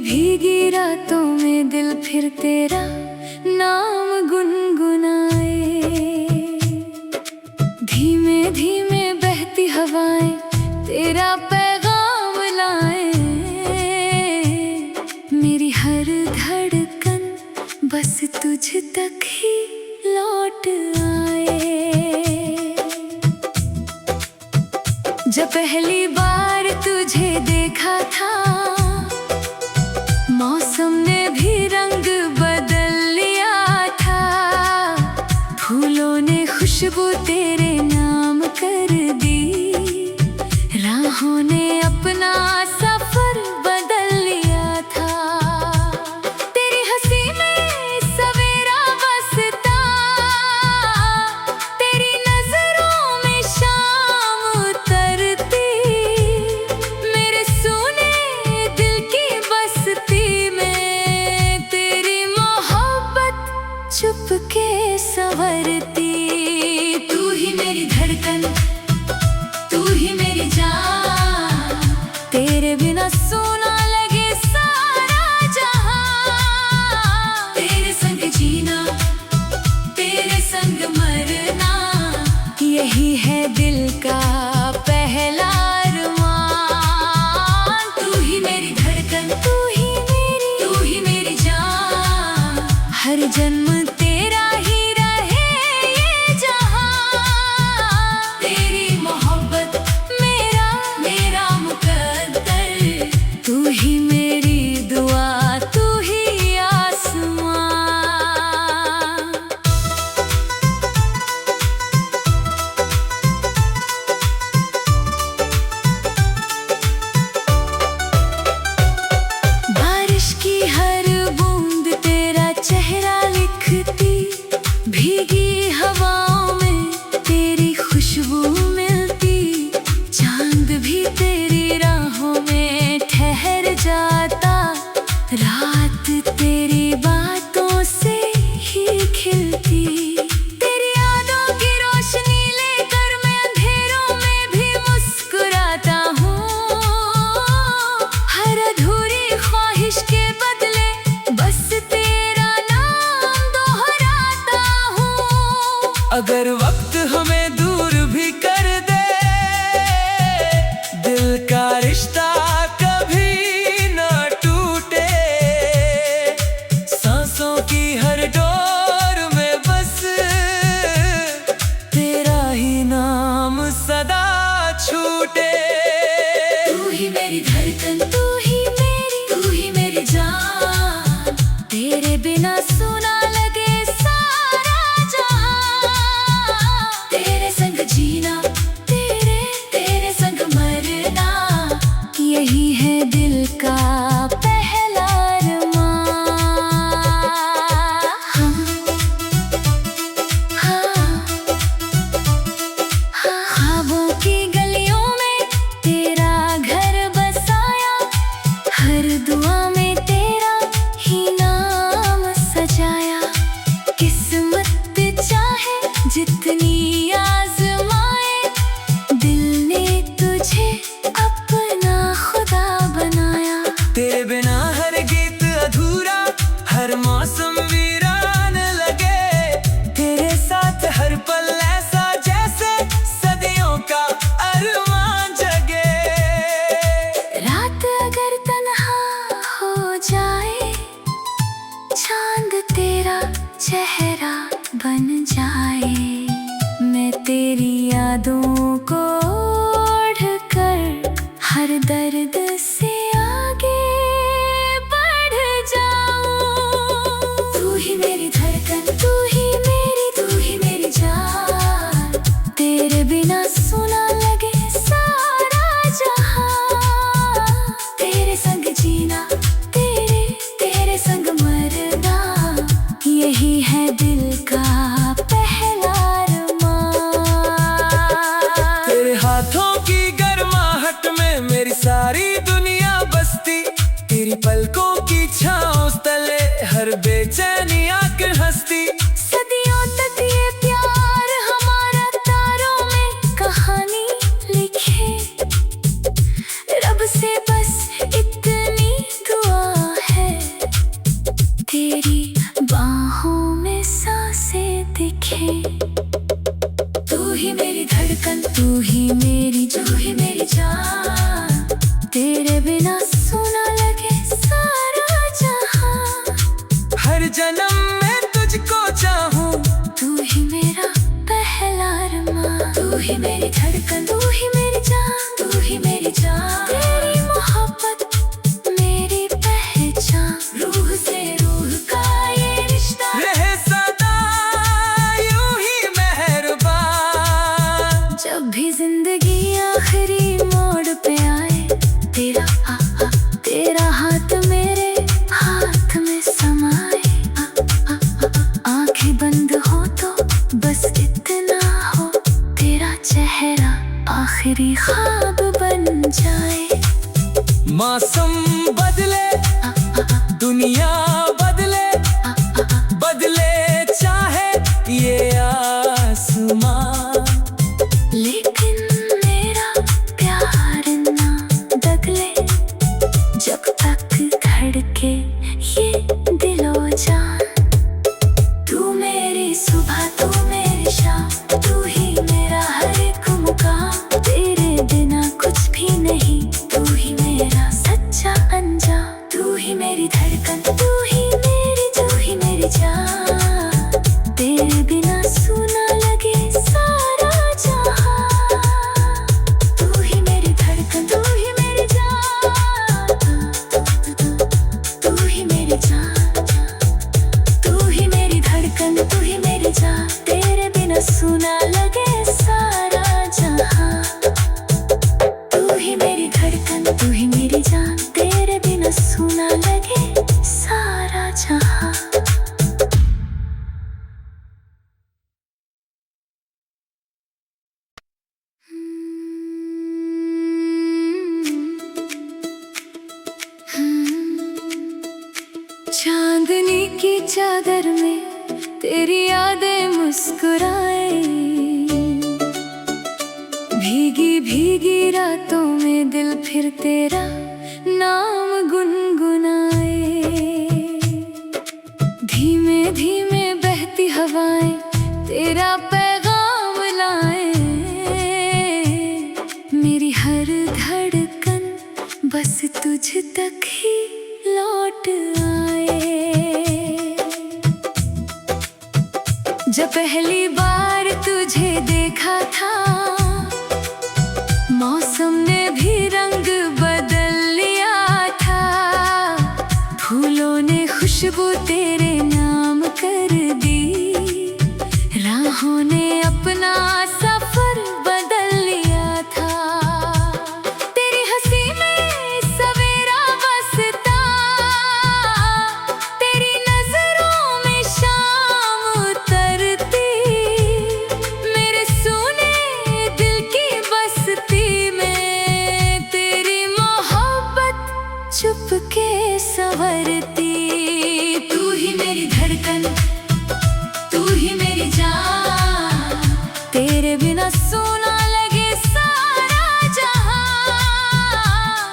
भीगी रातों में दिल फिर तेरा नाम गुनगुनाए। धीमे धीमे बहती हवाएं तेरा पैगाम लाए। मेरी हर धड़कन बस तुझ तक ही लौट आए। जब पहली बार तुझे देखा था मौसम ने भी रंग बदल लिया था। फूलों ने खुशबू तेरे नाम कर दी। राहों ने अपना सफर बदल लिया था। तेरी हंसी में सवेरा बसता, तेरी नजरों में शाम उतरती। मेरे सूने दिल की बस्ती चुपके संवरती। तू ही मेरी धड़कन, तू ही मेरी जान। तेरे बिना सोना लगे सारा जहां। तेरे संग जीना, तेरे संग मरना, यही है दिल का पहला अरमान। तू ही मेरी धड़कन, तू ही मेरी जान। हर जन्म तेरा ही रहे ये जहां। तेरी मोहब्बत मेरा मुकद्दर। तू ही मेरी दुआ, तू ही आसमां। बारिश की हर बूंद तेरा चेहरा लिखती। भीगी हवाओं में तेरी खुशबू मिलती। चांद भी तेरी राहों में ठहर जाता। रात तेरी बातों से ही खिलती। तेरी यादों की रोशनी लेकर मैं अंधेरों में भी मुस्कुराता हूँ। हर अधूरी ख्वाहिश के बदले बस तेरा नाम दोहराता हूँ। अगर वक्त हमें दूर भी कर दे, दिल का रिश्ता कभी न टूटे। सांसों की हर डोर में बस तेरा ही नाम सदा छूटे। तू ही मेरी धड़कन, तू ही मेरी जान। तेरे बिना सुना लगे सारा जहां। तेरे संग जीना, तेरे संग मरना, यही है दिल का पहला अरमान। ख्वाबों की गलियों में तेरा घर बसाया। मौसम बदले, दुनिया बदले, बदले चाहे ये आसमां, लेकिन मेरा प्यार ना बदले जब तक धड़के ये दिलो जान। तू मेरी सुबह, तू मेरी शाम, तू ही मेरा हर एक मुकाम। तेरे बिना कुछ भी नहीं, तू ही मेरा सच्चा अंजाम। तू ही मेरी धड़कन, तू ही मेरी जान। तेरे बिना सुना लगे सारा जहां। तू ही मेरी धड़कन, तू ही मेरी जान। तू ही मेरी जान, तू ही मेरी धड़कन, तू ही मेरी जान। तेरे बिना सुना लगे सारा जहां। तू ही मेरी धड़कन, तू ही मेरी जान। तेरे बिना सुना लगे सारा जहां। चांदनी की चादर में तेरी यादें मुस्कुराए, भीगी भीगी रातों में दिल फिर तेरा नाम गुनगुनाए। धीमे धीमे बहती हवाएं तेरा पैगाम लाए, मेरी हर धड़कन बस तुझ तक ही लौट आए। जब पहली बार तुझे देखा था, मौसम ने भी रंग बदल लिया था। फूलों ने खुशबू तेरे नाम कर दी, राहों ने अपना सफर बदल लिया था। तेरी हंसी में सवेरा बसता, तेरी नजरों में शाम उतरती। मेरे सुने दिल की बस्ती में तेरी मोहब्बत चुपके संवरती। तू ही मेरी धड़कन, तू ही मेरी जान। तेरे बिना सोना लगे सारा जहां।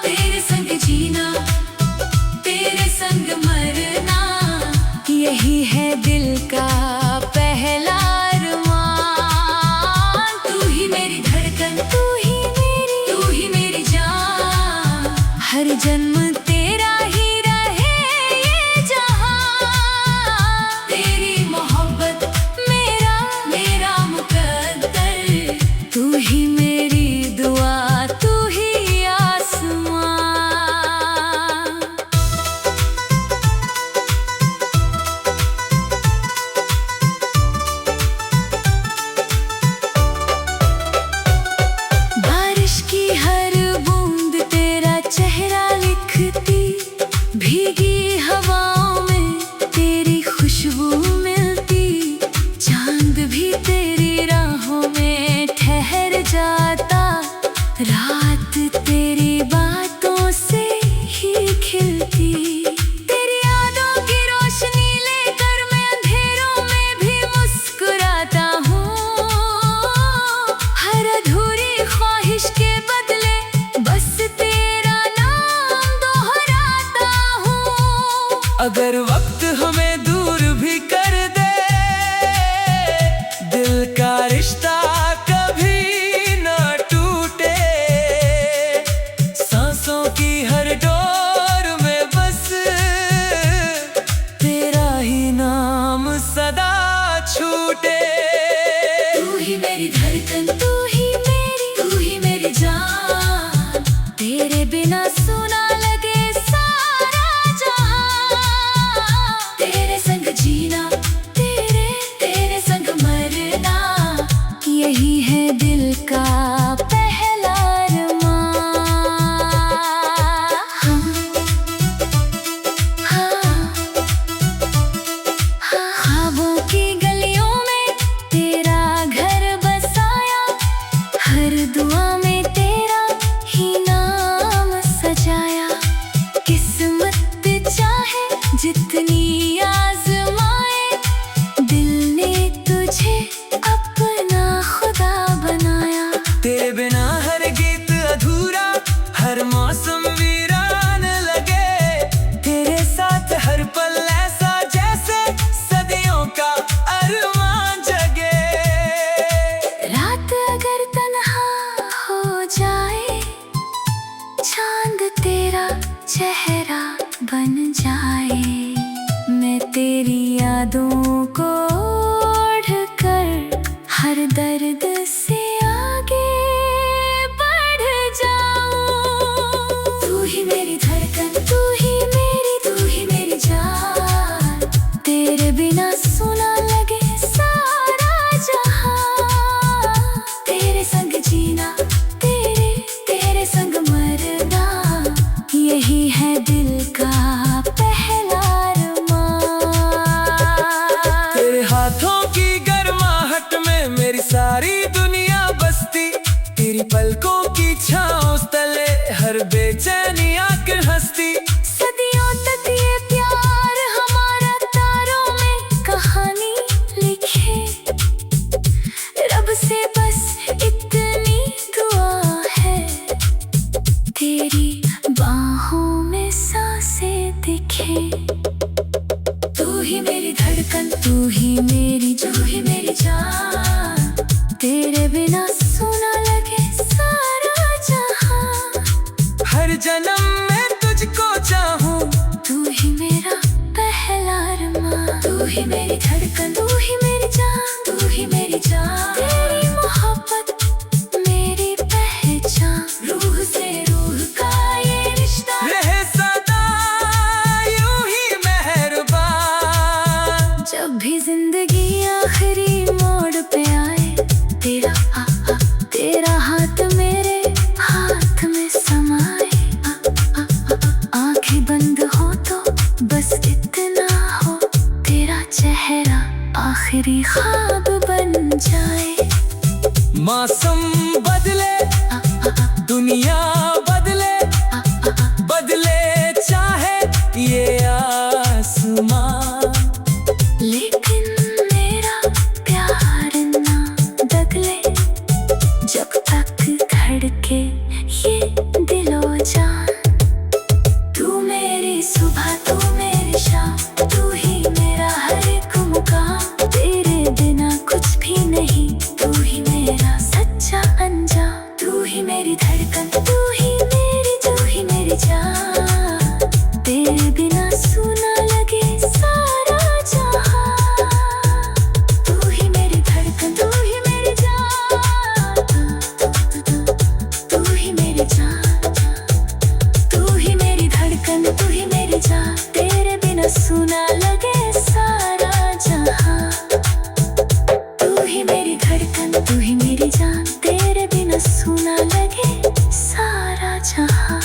तेरे संग जीना, तेरे संग मरना, यही है दिल का पहला अरमान। तू ही मेरी धड़कन, तू ही मेरी जान। हर जन्म तेरा ही रहे ये जहां। तेरी मोहब्बत मेरा मुकद्दर। तू ही मेरी दुआ, तू ही आसमां। बारिश की हर बूंद तेरा चेहरा लिखती, भीगी हवाओं में तेरी खुशबू मिलती। चांद भी तेरी राहों में ठहर जाता, रात तेरी बातों से ही खिलती। तेरी यादों की रोशनी लेकर मैं अंधेरों में भी मुस्कुराता हूँ। हर अधूरी ख्वाहिश के बदले बस तेरा नाम दोहराता हूँ। अगर वक्त हमें दूर भी कर दे, दिल का रिश्ता कभी न टूटे। सांसों की हर डोर में बस तेरा ही नाम सदा छूटे। तू ही मेरी धड़कन, तू ही मेरी जान। तेरे बिना सुना लगे सारा जहां। चेहरा बन जाए। मैं तेरी यादों को ओढ़ कर हर दर्द से आगे बढ़ जाऊं। तू ही मेरी धड़कन, तू ही मेरी जान। तेरे बिना सुना लगे सारा जहां। तेरे संग जीना, तेरे संग मरना, यही है दिल का पहला अरमान। तेरे हाथों की गर्माहट में मेरी सारी दुनिया बसती। तेरी पलकों की छाँव तले हर बेचैनी आकर हंसती। सदियों तक ये प्यार हमारा तारों में कहानी लिखे। रब से बस इतनी दुआ है, तेरी बाहों में सांसें दिखे। तू ही मेरी धड़कन, तू ही मेरी जान। तेरे बिना सुना लगे सारा जहां। हर जन्म में तुझको चाहूं। तू ही मेरा पहला अरमान। तू ही मेरी धड़कन, तू ही मेरी जान। तू ही मेरी जान। तेरी मोहब्बत मेरी पहचान। रूह से रूह का ये रिश्ता रहे सदा यूं ही मेहरबान। जब भी जिंदगी आखिरी मोड़ पे आए, तेरा हाथ मेरे हाथ में समाए। आंखें बंद हो तो बस इतना हो, तेरा चेहरा आखिरी ख्वाब बन जाए। मौसम बदले, दुनिया बदले, बदले चाहे ये आसमान, लेकिन मेरा प्यार ना बदले। जब तक धड़के ये दिलो जान। तू मेरी सुबह, तू मेरी शाम, तू ही मेरा हर एक मुकाम। तेरे बिना कुछ भी नहीं, तू ही मेरा सच्चा अंजाम। तू ही मेरी धड़कन, तू ही मेरी जान। तेरे बिना सुना लगे सारा जहां। तू ही मेरी धड़कन, तू ही मेरी जान। तू ही मेरी जान। तू ही मेरी धड़कन, तू ही मेरी जान। तेरे बिना सुना लगे सारा जहां। तू ही मेरी धड़कन, तू ही मेरी जान। तेरे बिना सुना लगे सारा जहां।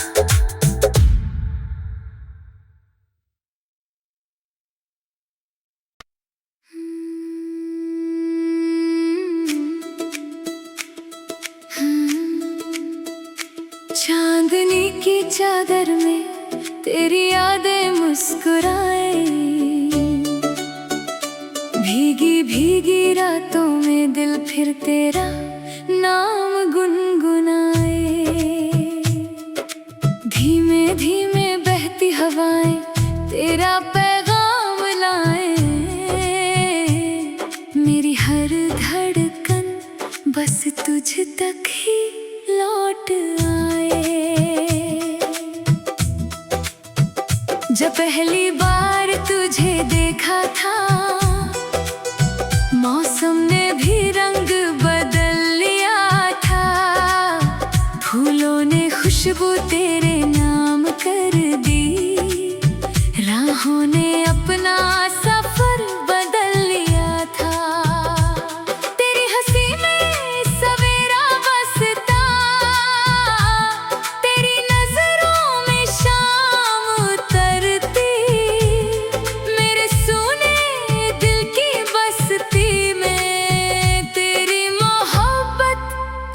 चांदनी की चादर में तेरी यादें मुस्कुराए। भीगी भीगी रातों में दिल फिर तेरा नाम गुनगुनाए। धीमे धीमे बहती हवाएं तेरा पैगाम लाए। मेरी हर धड़कन बस तुझ तक ही लौट आए। जब पहली बार तुझे देखा था, मौसम ने भी रंग बदल लिया था। फूलों ने खुशबू तेरे नाम कर दी। राहों ने अपना सफर बदल लिया था। तेरी हंसी में सवेरा बसता, तेरी नजरों में शाम उतरती। मेरे सुने दिल की बस्ती में तेरी मोहब्बत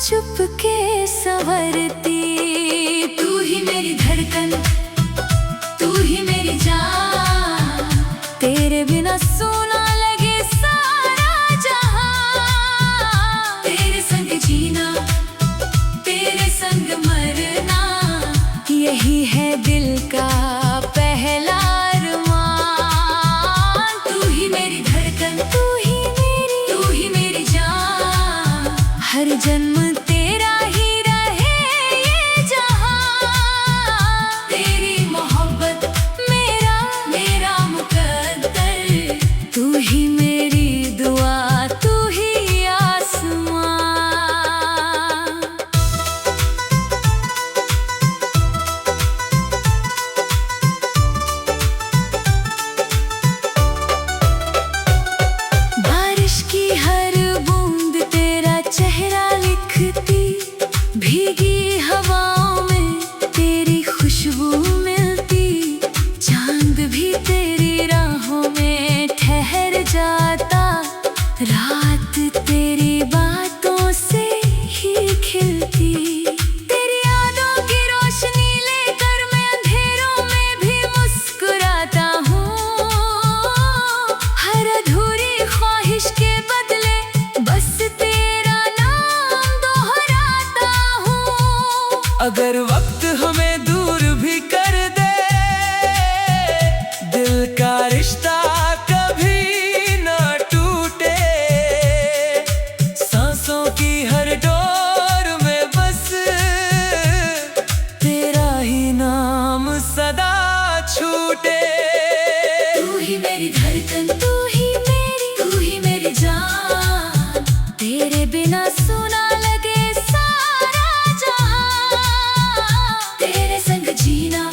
चुपके संवरती। तू ही छूटे। तू ही मेरी धड़कन, तू ही मेरी जान। तेरे बिना सुना लगे सारा जहां। तेरे संग जीना,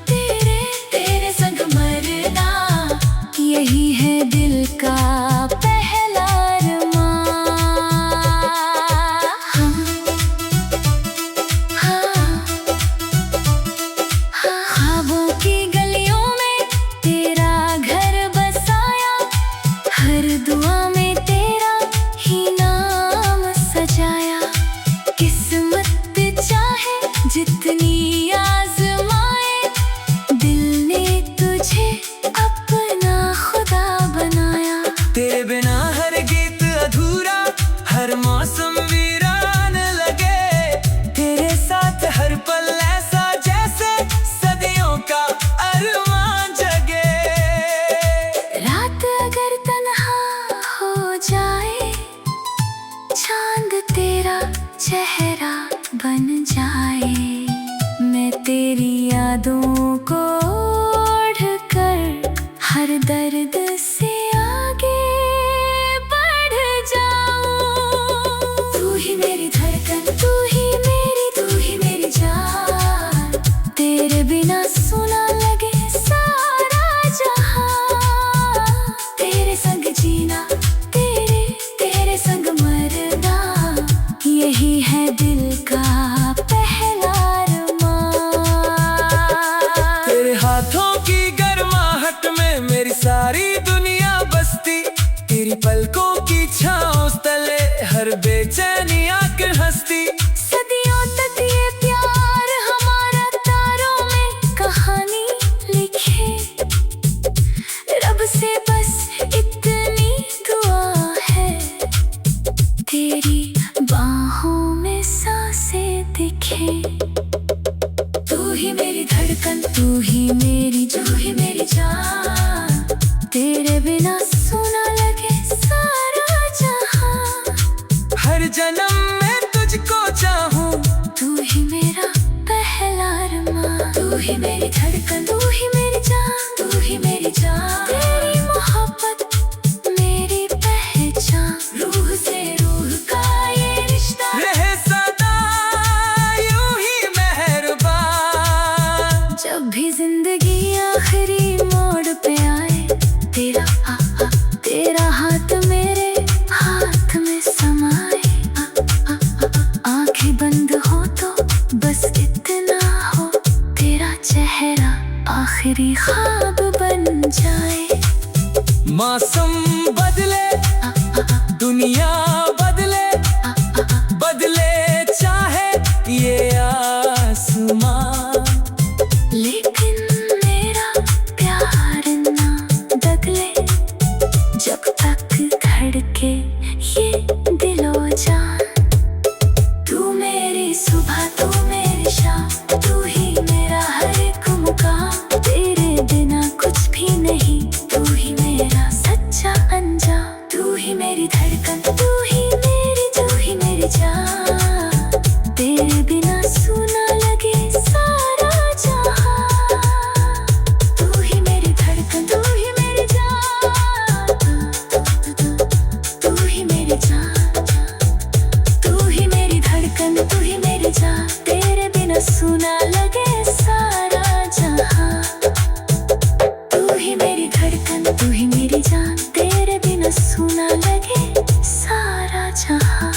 तेरे संग मरना, यही है दिल का पहला अरमान। ख्वाबों की गलियों में तेरा घर बसाया, हर दुआ में तेरा ही नाम सजाया। किस्मत चाहे जितनी आजमाए, दिल ने तुझे अपना खुदा बनाया। तेरे बिना हर गीत अधूरा, हर मौसम वीरान लगे। तेरे साथ हर पल ऐसा जैसे सदियों का अरमान जगे। रात अगर तन्हा हो जाए, चांद तेरा चेहरा बन जाए। मैं तेरी यादों को ओढ़ कर हर दर्द से आगे बढ़ जाऊं। तू ही मेरी धड़कन, तू ही मेरी जान। तेरे बिना सुना लगे सारा जहां। तेरे संग जीना, तेरे संग मरना, यही है दिल का पहला अरमान। तेरे हाथों की गर्माहट में मेरी सारी दुनिया बसती। तेरी पलकों की छाँव तले हर बेचैनी आकर हंसती। सदियों तक ये प्यार हमारा तारों में कहानी लिखे। रब से बस इतनी दुआ है, तेरी बाहों में सांसें दिखे। तू ही मेरी धड़कन, तू ही मेरी जान। तेरे बिना सुना लगे सारा जहां। हर जन्म में तुझको चाहूं। तू ही मेरा पहला अरमान। तू ही मेरी धड़कन, तू ही मेरी जान। तू ही मेरी जान। तेरी मोहब्बत मेरी पहचान। रूह से रूह का ये रिश्ता रहे सदा यूं ही मेहरबान। जब भी जिंदगी आखिरी मोड़ पे आए, तेरा हाथ मेरे हाथ में समाए। आंखें बंद हो तो बस इतना हो, तेरा चेहरा आखिरी ख्वाब बन जाए। मौसम बदले, दुनिया बदले, बदले चाहे ये आसमान, लेकिन मेरा प्यार ना बदले, जब तक धड़के ये दिलो जान। तू मेरी सुबह, तू मेरी शाम, तू ही मेरा हर एक मुकाम। तेरे बिना कुछ भी नहीं, तू ही मेरा सच्चा अंजाम। तू ही मेरी धड़कन, तू ही मेरी जान। तेरे बिना सुना लगे सारा जहां। तू ही मेरी धड़कन, तू ही मेरी जान। तू ही मेरी जान। तू ही मेरी धड़कन, तू ही मेरी जान। तेरे बिना सुना लगे सारा जहां। तू ही मेरी धड़कन, तू ही मेरी जान। तेरे बिना सुना लगे सारा जहां।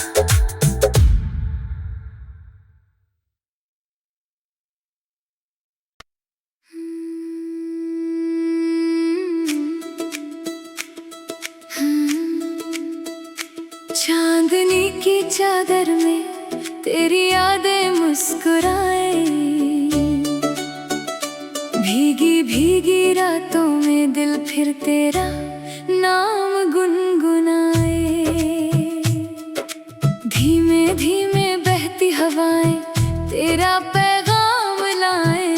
चांदनी की चादर में तेरी यादें मुस्कुराए। भीगी भीगी रातों में दिल फिर तेरा नाम गुनगुनाए। धीमे धीमे बहती हवाएं तेरा पैगाम लाए।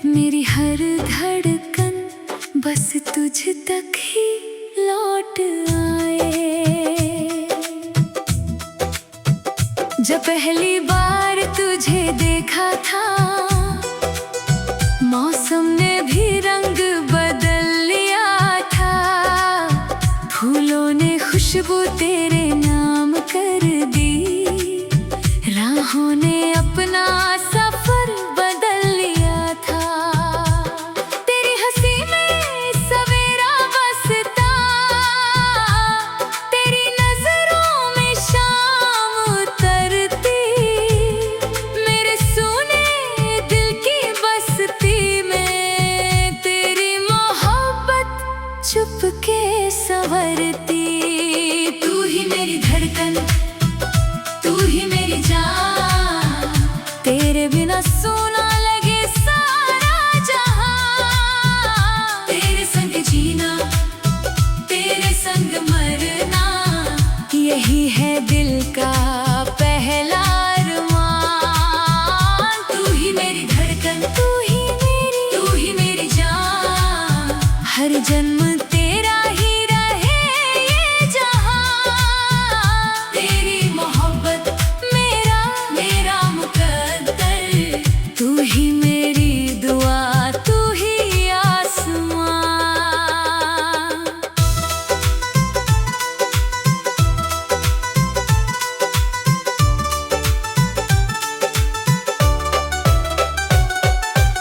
मेरी हर धड़कन बस तुझ तक ही लौट आए। जब पहली बार तुझे देखा था, का पहला अरमान। तू ही मेरी धड़कन, तू ही मेरी जान। हर जन्म तेरा ही रहे ये जहां। तेरी मोहब्बत मेरा मुकद्दर। तू ही मेरी दुआ, तू ही आसमां।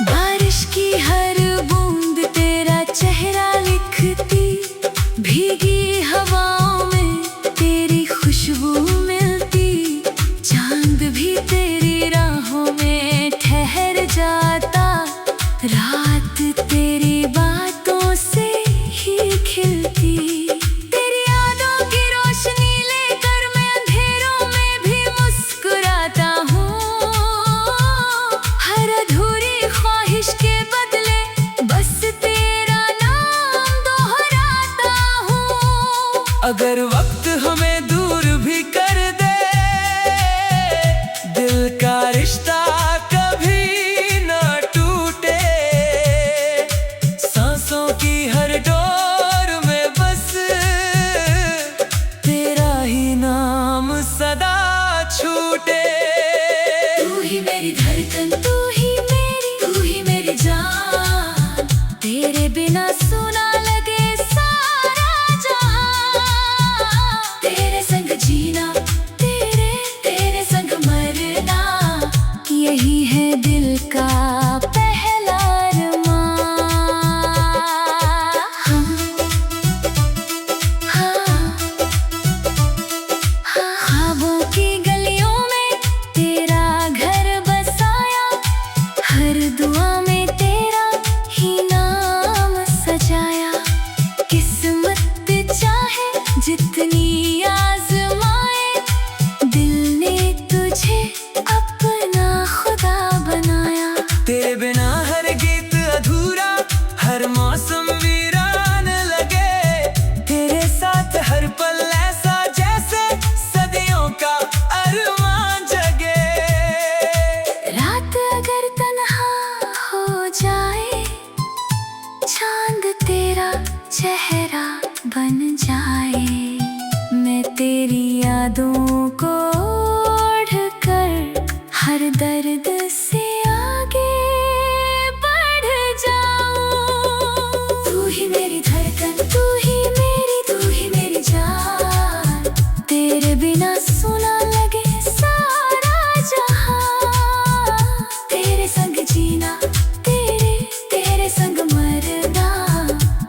बारिश की हर बूंद तेरा चेहरा लिखती। भीगी हवाओं में तेरी खुशबू मिलती। चांद भी तेरी राहों में ठहर जाता। रात तेरी बातों से ही खिलती। तेरी यादों की रोशनी लेकर मैं अंधेरों में भी मुस्कुराता हूँ। हर अधूरी ख्वाहिश के बदले बस तेरा नाम दोहराता हूँ। अगर वक्त हमें दूर भी कर दे, दिल का रिश्ता कभी न टूटे। सांसों की हर डोर में बस तेरा ही नाम सदा छूटे। तू ही मेरी धड़कन, तू ही मेरी जान। तेरे बिना सुना लगे सारा जहां। तेरे संग जीना, तेरे संग मरना, यही है दिल का पहला अरमान। ख्वाबों की गलियों में तेरा घर बसाया। हर दुआ में तेरा ही नाम सजाया। किस्मत चाहे जितनी आजमाए, दिल ने तुझे अपना खुदा बनाया। तेरे बिना हर गीत अधूरा, हर मौसम वीरान लगे। तेरे साथ हर पल ऐसा जैसे सदियों का अरमान जगे। रात अगर तन्हा हो जाए, चांद तेरा चेहरा बन जाए। मैं तेरी यादों को ओढ़कर हर दर्द से आगे बढ़ जाऊं। तू ही मेरी धड़कन, तू ही मेरी जान। तेरे बिना सुना लगे सारा जहां। तेरे संग जीना, तेरे संग मरना,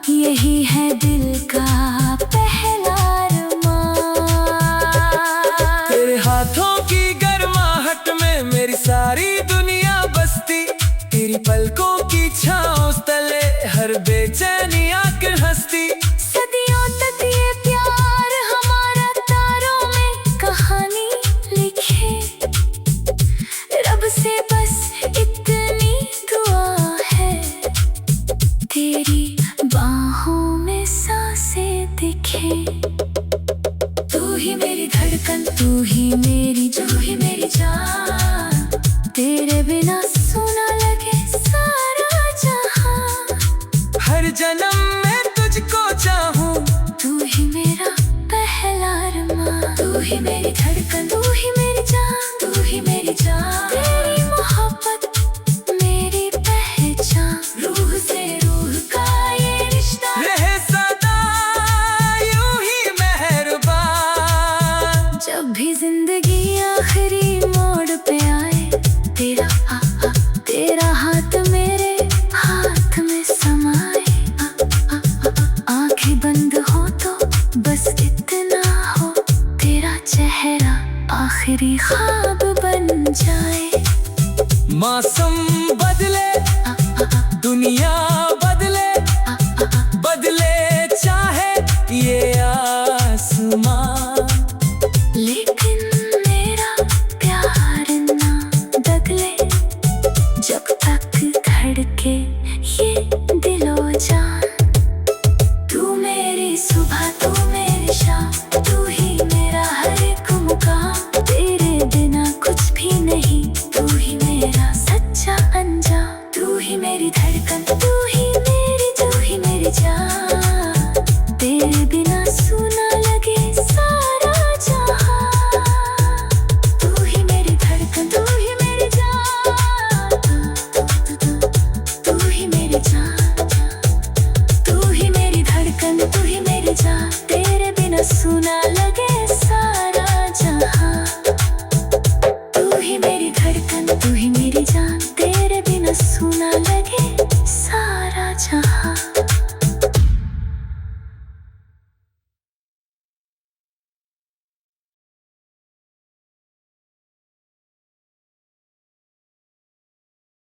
यही है दिल का पहला अरमान। तेरे हाथों की गर्माहट में मेरी सारी दुनिया बसती। तेरी पलकों की छाँव तले हर बेचैनी आकर हंसती। सदियों तक ये प्यार हमारा तारों में कहानी लिखे। रब से बस इतनी दुआ है, तेरी बाहों में सांसें दिखे। तू ही मेरी धड़कन, तू ही मेरी जान। तेरे बिना सुना लगे सारा जहां। हर जन्म में तुझको चाहूं। तू ही मेरा पहला अरमान। तू ही मेरी धड़कन, तू ही मेरी जान। तेरी मोहब्बत मेरी पहचान। रूह से रूह का ये रिश्ता रहे सदा यूं ही मेहरबान। जब भी जिंदगी आखिरी मोड़ पे आए, तेरा हाथ मेरे हाथ में समाए। आंखें बंद हो तो बस इतना हो, तेरा चेहरा आखिरी ख्वाब बन जाए। मौसम बदले, दुनिया बदले, बदले चाहे ये आसमां। लेकिन मेरा प्यार ना बदले, जब तक धड़के ये दिलो जान। तू मेरी सुबह, तू मेरी शाम, तू ही मेरा हर एक मुकाम। धड़कन तू ही मेरी जान, तेरे बिना सुना लगे सारा जहां। तू ही मेरी धड़कन तू ही मेरी जान, तू ही मेरी जान, तू ही मेरी धड़कन तू ही मेरी जान, तेरे बिना सुना लगे